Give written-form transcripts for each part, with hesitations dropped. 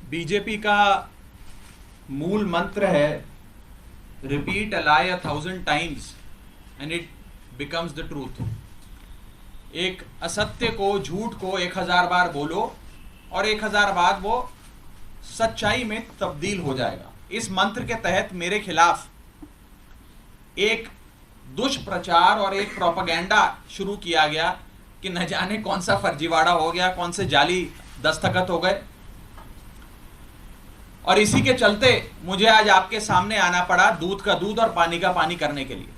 BJP का मूल मंत्र है repeat a lie 1000 times and it becomes the truth. एक असत्य को, झूठ को 1000 बार बोलो और 1000 बाद वो सच्चाई में तब्दील हो जाएगा। इस मंत्र के तहत मेरे खिलाफ एक दुष्प्रचार और एक प्रोपेगेंडा शुरू किया गया कि न जाने कौन सा फर्जीवाड़ा हो गया, कौन से जाली दस्तखत हो गए, और इसी के चलते मुझे आज आपके सामने आना पड़ा दूध का दूध और पानी का पानी करने के लिए।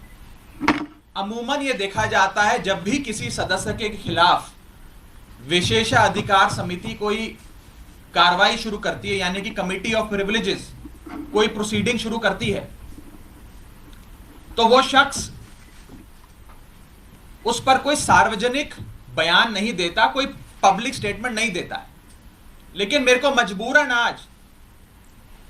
अमूमन ये देखा जाता है जब भी किसी सदस्य के खिलाफ विशेषाधिकार समिति कोई कार्रवाई शुरू करती है, यानी कि कमिटी ऑफ प्रिविलेजेस कोई प्रोसीडिंग शुरू करती है, तो वो शख्स उस पर कोई सार्वजनिक बयान नहीं देता, कोई पब्लिक स्टेटमेंट नहीं देता है। लेकिन मेरे को मजबूरन आज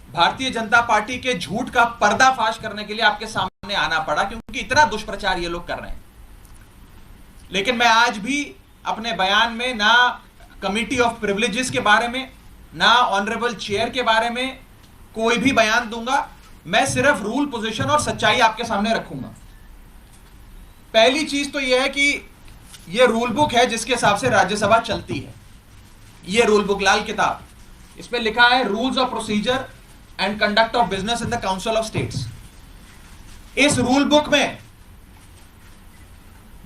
भारतीय जनता पार्टी के झूठ का पर्दाफाश करने के लिए आपके सामने आना पड़ा, क्योंकि इतना दुष्प्रचार ये लोग कर रहे हैं। लेकिन मैं आज भी अपने बयान में ना कमिटी ऑफ प्रिविलेजेस के बारे में, ना ऑनरेबल चेयर के बारे में कोई भी बयान दूंगा। मैं सिर्फ रूल, पोजीशन और सच्चाई आपके सामने रखूंगा। पहली चीज तो यह है कि यह रूल बुक है जिसके हिसाब से राज्यसभा चलती है। यह रूल बुक, लाल किताब, इसमें लिखा है rules of procedure and conduct of business in the council of states. इस रूल बुक में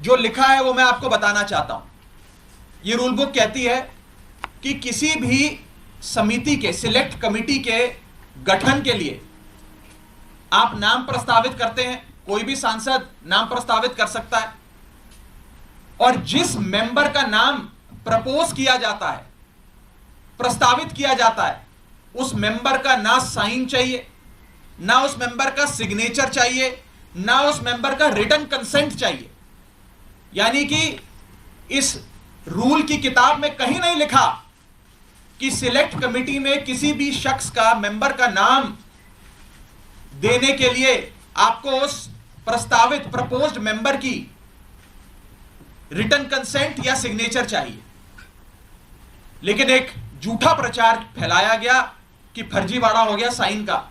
जो लिखा है वो मैं आपको बताना चाहता हूं। यह रूल बुक कहती है कि किसी भी समिति के, सिलेक्ट कमिटी के गठन के लिए आप नाम प्रस्तावित करते हैं, कोई भी सांसद नाम प्रस्तावित कर सकता है, और जिस मेंबर का नाम प्रपोज किया जाता है, प्रस्तावित किया जाता है, उस मेंबर का ना साइन चाहिए, ना उस मेंबर का सिग्नेचर चाहिए, ना उस मेंबर का रिटन कंसेंट चाहिए। यानी कि इस रूल की किताब में कहीं नहीं लिखा कि सिलेक्ट कमिटी में किसी भी शख्स का, मेंबर का नाम देने के लिए आपको उस प्रस्तावित, प्रपोज्ड मेंबर की रिटन कंसेंट या सिग्नेचर चाहिए। लेकिन एक झूठा प्रचार फैलाया गया कि फर्जीवाड़ा हो गया साइन का।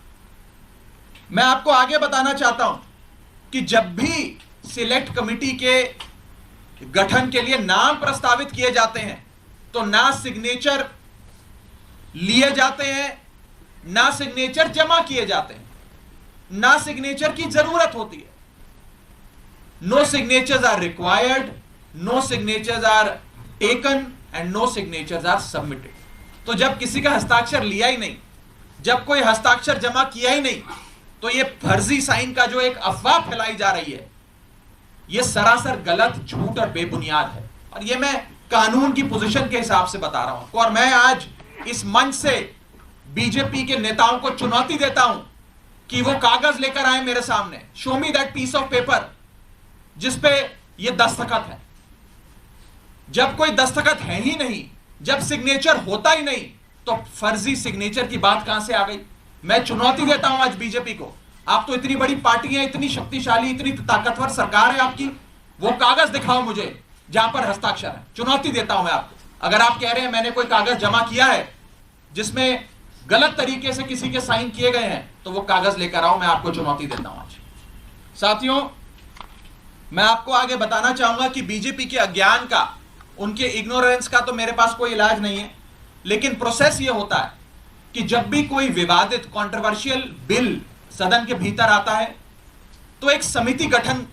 मैं आपको आगे बताना चाहता हूं कि जब भी सिलेक्ट कमिटी के गठन के लिए नाम प्रस्तावित किए जाते हैं तो ना सिग्नेचर लिए जाते हैं, ना सिग्नेचर जमा किए जाते हैं, ना सिग्नेचर की जरूरत होती है। No signatures are required, no signatures are taken and no signatures are submitted. तो जब किसी का हस्ताक्षर लिया ही नहीं, जब कोई हस्ताक्षर जमा किया ही नहीं, तो ये फर्जी साइन का जो एक अफवाह फैलाई जा रही है, ये सरासर गलत, झूठ और बेबुनियाद है। और ये मैं कानून की पोजीशन के हिसाब से बता रहा हूं। और मैं आज इस मंच से बीजेपी के नेताओं को चुनौती देता हूं कि वो कागज लेकर आए मेरे सामने, show me that piece of paper जिसपे ये दस्तखत है। जब कोई दस्तखत है ही नहीं, जब सिग्नेचर होता ही नहीं, तो फर्जी सिग्नेचर की बात कहां से आ गई? मैं चुनौती देता हूं आज बीजेपी को। आप तो इतनी बड़ी पार्टी है, इतनी शक्तिशाली, इतनी ताकतवर सरकार है आपकी, वो कागज दिखाओ मुझे जहां पर हस्ताक्षर है। चुनौती देता हूं मैं आपको। अगर आप कह रहे हैं मैंने कोई कागज जमा किया है जिसमें गलत तरीके से किसी के साइन किए गए हैं, तो वो कागज लेकर आओ। मैं आपको चुनौती देता हूं आज। साथियों, मैं आपको आगे बताना चाहूंगा कि बीजेपी के अज्ञान का, उनके इग्नोरेंस का तो मेरे पास कोई इलाज नहीं है। लेकिन प्रोसेस ये होता है कि जब भी कोई विवादित, कंट्रोवर्शियल बिल सदन के भीतर आता है, तो एक समिति गठन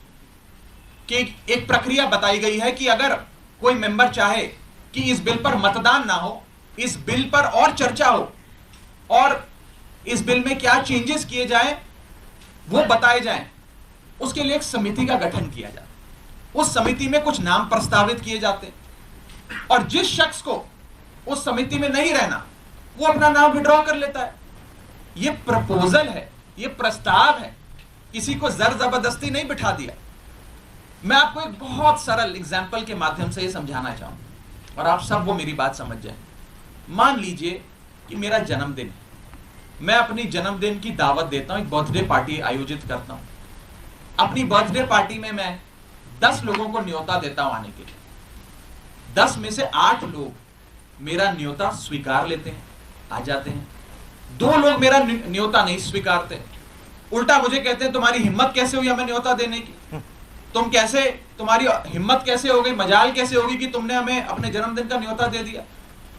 की एक प्रक्रिया बताई गई है कि अगर कोई मेंबर चाहे कि इस बिल पर मतदान ना हो, इस बिल पर और चर्चा हो और इस बिल में क्या चेंजेस किए जाएं वो बताए जाएं, उसके लिए एक समिति का गठन किया जाता है। उस समिति में कुछ नाम प्रस्तावित किए जाते हैं और जिस शख्स को उस समिति में नहीं रहना, वो अपना नाम विड्रॉ कर लेता है। ये प्रपोजल है, ये प्रस्ताव है, किसी को जर जबरदस्ती नहीं बिठा दिया। मैं आपको एक बहुत सरल एग्जाम्पल के माध्यम से ये समझाना चाहूंगा और आप सब वो मेरी बात समझ जाएं। मान लीजिए कि मेरा जन्मदिन है, मैं अपनी जन्मदिन की दावत देता हूं, एक बर्थडे पार्टी आयोजित करता हूं। अपनी बर्थडे पार्टी में मैं 10 लोगों को न्योता देता हूं आने के लिए। 10 में से 8 लोग मेरा न्योता स्वीकार लेते हैं, आ जाते हैं। दो लोग मेरा न्योता नहीं स्वीकारते, उल्टा मुझे कहते हैं तुम्हारी हिम्मत कैसे हुई हमें न्योता देने की, तुम्हारी हिम्मत कैसे हो गई, मजाल कैसे होगी कि तुमने हमें अपने जन्मदिन का न्योता दे दिया।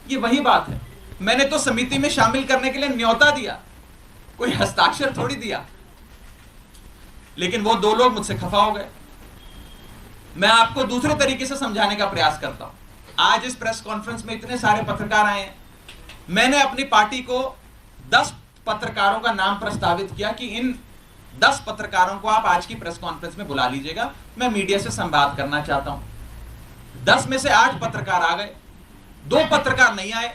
ये वही बात है, मैंने तो समिति में शामिल करने के लिए न्योता दिया, कोई हस्ताक्षर थोड़ी दिया। लेकिन वो दो लोग मुझसे खफा हो गए। मैं आपको दूसरे तरीके से समझाने का प्रयास करता हूं। आज इस प्रेस कॉन्फ्रेंस में इतने सारे पत्रकार आए हैं, मैंने अपनी पार्टी को 10 पत्रकारों का नाम प्रस्तावित किया कि इन 10 पत्रकारों को आप आज की प्रेस कॉन्फ्रेंस में बुला लीजिएगा, मैं मीडिया से संवाद करना चाहता हूं। 10 में से 8 पत्रकार आ गए, 2 पत्रकार नहीं आए,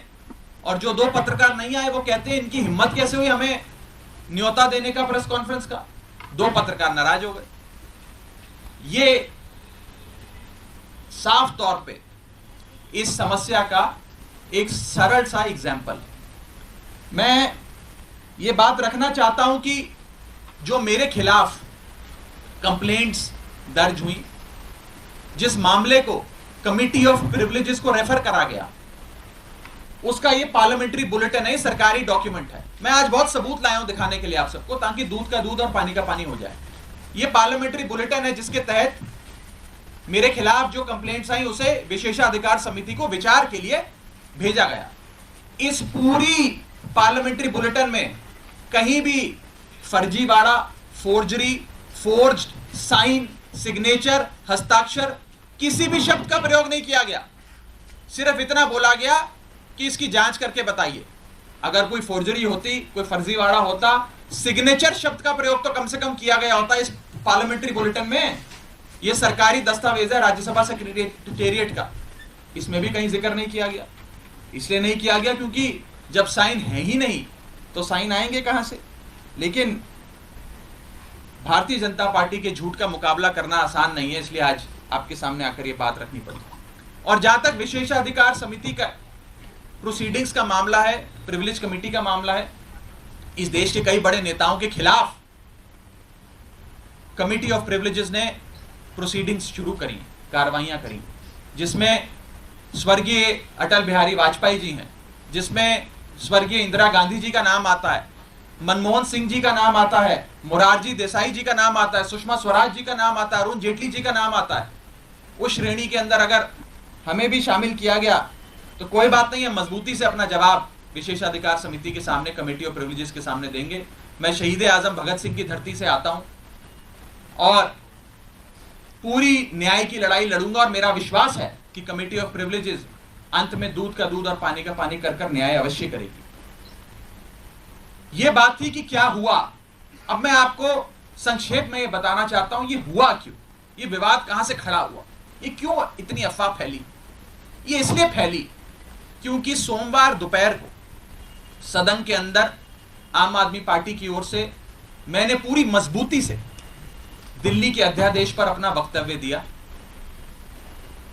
और जो 2 पत्रकार नहीं आए वो कहते हैं इनकी हिम्मत कैसे हुई हमें न्योता देने का प्रेस कॉन्फ्रेंस का। 2 पत्रकार नाराज हो गए। ये साफ तौर पे इस समस्या का एक सरल सा एग्जाम्पल। मैं ये बात रखना चाहता हूं कि जो मेरे खिलाफ कंप्लेंट्स दर्ज हुई, जिस मामले को कमिटी ऑफ प्रिविलेजेस को रेफर करा गया, उसका ये पार्लियामेंट्री बुलेटिन है, सरकारी डॉक्यूमेंट है। मैं आज बहुत सबूत लाया हूं दिखाने के लिए आप सबको, ताकि दूध का दूध और पानी का पानी हो जाए। ये पार्लियामेंट्री बुलेटिन है जिसके तहत मेरे खिलाफ जो कंप्लेंट्स आई उसे विशेषाधिकार समिति को विचार के लिए भेजा गया। इस पूरी पार्लियामेंट्री बुलेटिन में कहीं भी फर्जीवाड़ा, फोर्जरी, फोर्ज्ड साइन, सिग्नेचर, हस्ताक्षर, किसी भी शब्द का प्रयोग नहीं किया गया। सिर्फ इतना बोला गया कि इसकी जांच करके बताइए। अगर कोई फोर्जरी होती, कोई फर्जीवाड़ा होता, सिग्नेचर शब्द का प्रयोग तो कम से कम किया गया होता इस पार्लियामेंट्री बुलेटिन में। यह सरकारी दस्तावेज है राज्यसभा सेक्रेटेरिएट का, इसमें भी कहीं जिक्र नहीं किया गया। इसलिए नहीं किया गया क्योंकि जब साइन है ही नहीं तो साइन आएंगे कहां से। लेकिन भारतीय जनता पार्टी के झूठ का मुकाबला करना आसान नहीं है, इसलिए आज आपके सामने आकर यह बात रखनी पड़ी। और जहां तक विशेषाधिकार समिति का प्रोसीडिंग्स का मामला है, प्रिविलेज कमेटी का मामला है, इस देश के कई बड़े नेताओं के खिलाफ कमिटी ऑफ प्रिविलेजेस ने प्रोसीडिंग्स शुरू करी, कार्रवाइयां करी, जिसमें स्वर्गीय अटल बिहारी वाजपेयी जी हैं, जिसमें स्वर्गीय इंदिरा गांधी जी का नाम आता है, मनमोहन सिंह जी का नाम आता है, मोरारजी देसाई जी का नाम आता है, सुषमा स्वराज जी का नाम आता है, अरुण जेटली जी का नाम आता है। उस श्रेणी के अंदर अगर हमें भी शामिल किया गया तो कोई बात नहीं है, मजबूती से अपना जवाब विशेषाधिकार समिति के सामने, कमेटी ऑफ प्रिविलेजेस के सामने देंगे। मैं शहीद आजम भगत सिंह की धरती से आता हूं और पूरी न्याय की लड़ाई लड़ूंगा, और मेरा विश्वास है कि कमेटी ऑफ प्रिविलेजेस अंत में दूध का दूध और पानी का पानी कर न्याय अवश्य करेगी। यह बात थी कि क्या हुआ। अब मैं आपको संक्षेप में यह बताना चाहता हूं, यह हुआ क्यों, यह विवाद कहां से खड़ा हुआ, ये क्यों इतनी अफवाह फैली। ये इसलिए फैली क्योंकि सोमवार दोपहर को सदन के अंदर आम आदमी पार्टी की ओर से मैंने पूरी मजबूती से दिल्ली के अध्यादेश पर अपना वक्तव्य दिया,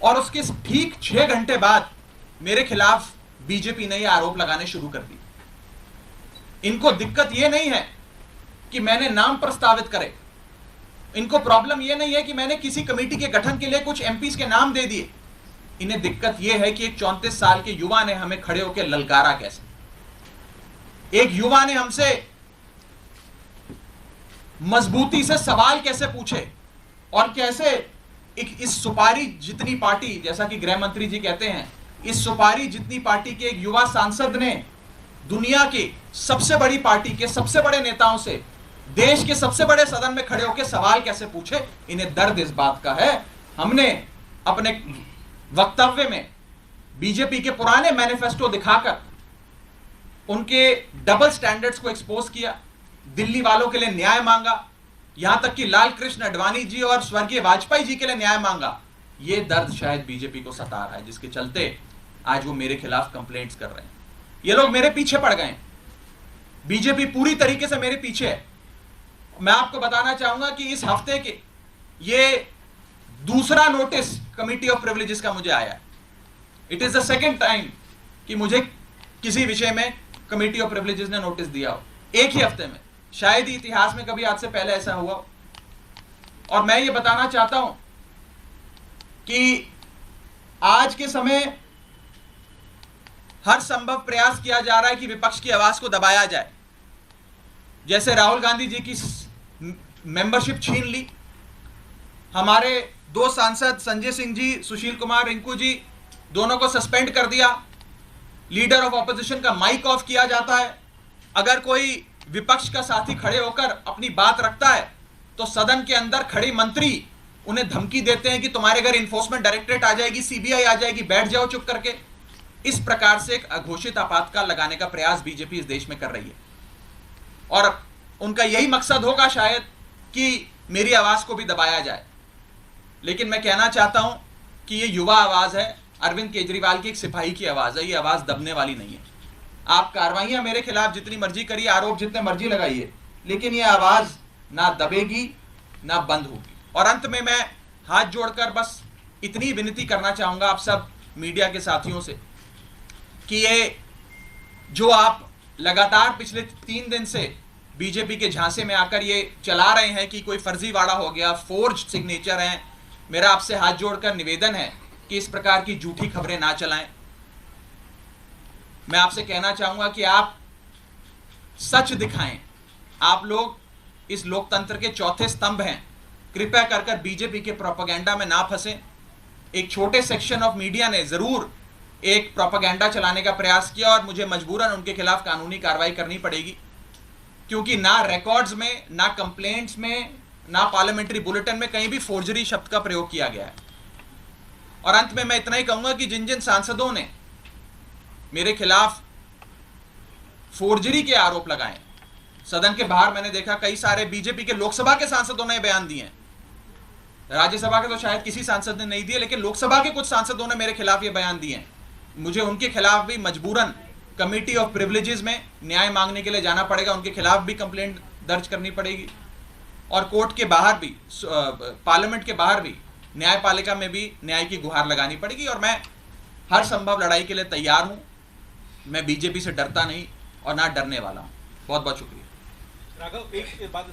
और उसके ठीक 6 घंटे बाद मेरे खिलाफ बीजेपी ने यह आरोप लगाने शुरू कर दिए। इनको दिक्कत यह नहीं है कि मैंने नाम प्रस्तावित करे, इनको प्रॉब्लम यह नहीं है कि मैंने किसी कमेटी के गठन के लिए कुछ एमपीज के नाम दे दिए। इन्हें दिक्कत यह है कि एक 34 साल के युवा ने हमें खड़े होकर ललकारा कैसे, एक युवा ने हमसे मजबूती से सवाल कैसे पूछे, और कैसे इस सुपारी जितनी पार्टी, जैसा कि गृह मंत्री जी कहते हैं, इस सुपारी जितनी पार्टी के एक युवा सांसद ने दुनिया की सबसे बड़ी पार्टी के सबसे बड़े नेताओं से देश के सबसे बड़े सदन में खड़े होकर सवाल कैसे पूछे। इन्हें दर्द इस बात का है। हमने अपने वक्तव्य में बीजेपी के पुराने मैनिफेस्टो दिखाकर उनके डबल स्टैंडर्ड्स को एक्सपोज किया, दिल्ली वालों के लिए न्याय मांगा, यहां तक कि लाल कृष्ण आडवाणी जी और स्वर्गीय वाजपेयी जी के लिए न्याय मांगा। यह दर्द शायद बीजेपी को सता रहा है, जिसके चलते आज वो मेरे खिलाफ कंप्लेंट्स कर रहे हैं। ये लोग मेरे पीछे पड़ गए, बीजेपी पूरी तरीके से मेरे पीछे है। मैं आपको बताना चाहूंगा कि इस हफ्ते के ये दूसरा नोटिस कमेटी ऑफ प्रिविलेजेस का मुझे आया है। It is the second time कि मुझे किसी विषय में कमेटी ऑफ प्रिविलेजेस ने नोटिस दिया हो एक ही हफ्ते में। शायद ही इतिहास में कभी आज से पहले ऐसा हुआ हो। और मैं ये बताना चाहता हूं कि आज के समय हर संभव प्रयास किया जा रहा है कि विपक्ष की आवाज को दबाया जाए। जैसे राहुल गांधी जी की मेंबरशिप छीन ली, हमारे दो सांसद संजय सिंह जी, सुशील कुमार रिंकू जी, दोनों को सस्पेंड कर दिया, लीडर ऑफ ऑपोजिशन का माइक ऑफ किया जाता है। अगर कोई विपक्ष का साथी खड़े होकर अपनी बात रखता है तो सदन के अंदर खड़े मंत्री उन्हें धमकी देते हैं कि तुम्हारे घर इन्फोर्समेंट डायरेक्टरेट आ जाएगी, सीबीआई आ जाएगी, बैठ जाओ चुप करके। इस प्रकार से एक अघोषित आपातकाल लगाने का प्रयास बीजेपी इस देश में कर रही है और उनका यही मकसद होगा शायद कि मेरी आवाज को भी दबाया जाए। लेकिन मैं कहना चाहता हूं कि ये युवा आवाज है, अरविंद केजरीवाल की एक सिपाही की आवाज है, ये आवाज दबने वाली नहीं है। आप कार्रवाइयां मेरे खिलाफ जितनी मर्जी करिए, आरोप जितने मर्जी लगाइए, लेकिन ये आवाज ना दबेगी ना बंद होगी। और अंत में मैं हाथ जोड़कर बस इतनी विनती करना चाहूंगा आप सब मीडिया के साथियों से कि ये जो आप लगातार पिछले 3 दिन से बीजेपी के झांसे में आकर ये चला रहे हैं कि कोई फर्जीवाड़ा हो गया, फोर्ज सिग्नेचर हैं, मेरा आपसे हाथ जोड़कर निवेदन है कि इस प्रकार की झूठी खबरें ना चलाएं। मैं आपसे कहना चाहूंगा कि आप सच दिखाएं। आप लोग इस लोकतंत्र के चौथे स्तंभ हैं, कृपया कर बीजेपी के प्रोपेगेंडा में ना फंसें। एक छोटे सेक्शन ऑफ मीडिया ने जरूर एक प्रोपेगेंडा चलाने का प्रयास किया और मुझे मजबूरन उनके खिलाफ कानूनी कार्रवाई करनी पड़ेगी, क्योंकि ना रिकॉर्ड्स में, ना कंप्लेंट्स में, ना पार्लियामेंट्री बुलेटिन में कहीं भी फोर्जरी शब्द का प्रयोग किया गया है। और अंत में मैं इतना ही कहूंगा कि जिन जिन सांसदों ने मेरे खिलाफ फोर्जरी के आरोप लगाए, सदन के बाहर मैंने देखा कई सारे बीजेपी के लोकसभा के सांसदों ने बयान दिए हैं। राज्यसभा के तो शायद किसी सांसद ने नहीं दिए, लेकिन लोकसभा के कुछ सांसदों ने मेरे खिलाफ ये बयान दिए हैं। मुझे उनके खिलाफ भी मजबूरन कमिटी ऑफ प्रिविलेजेस में न्याय मांगने के लिए जाना पड़ेगा, उनके खिलाफ भी कंप्लेंट दर्ज करनी पड़ेगी और कोर्ट के बाहर भी, पार्लियामेंट के बाहर भी, न्यायपालिका में भी न्याय की गुहार लगानी पड़ेगी। और मैं हर संभव लड़ाई के लिए तैयार हूं। मैं बीजेपी से डरता नहीं और ना डरने वाला हूं। बहुत बहुत शुक्रिया। राघव, एक बात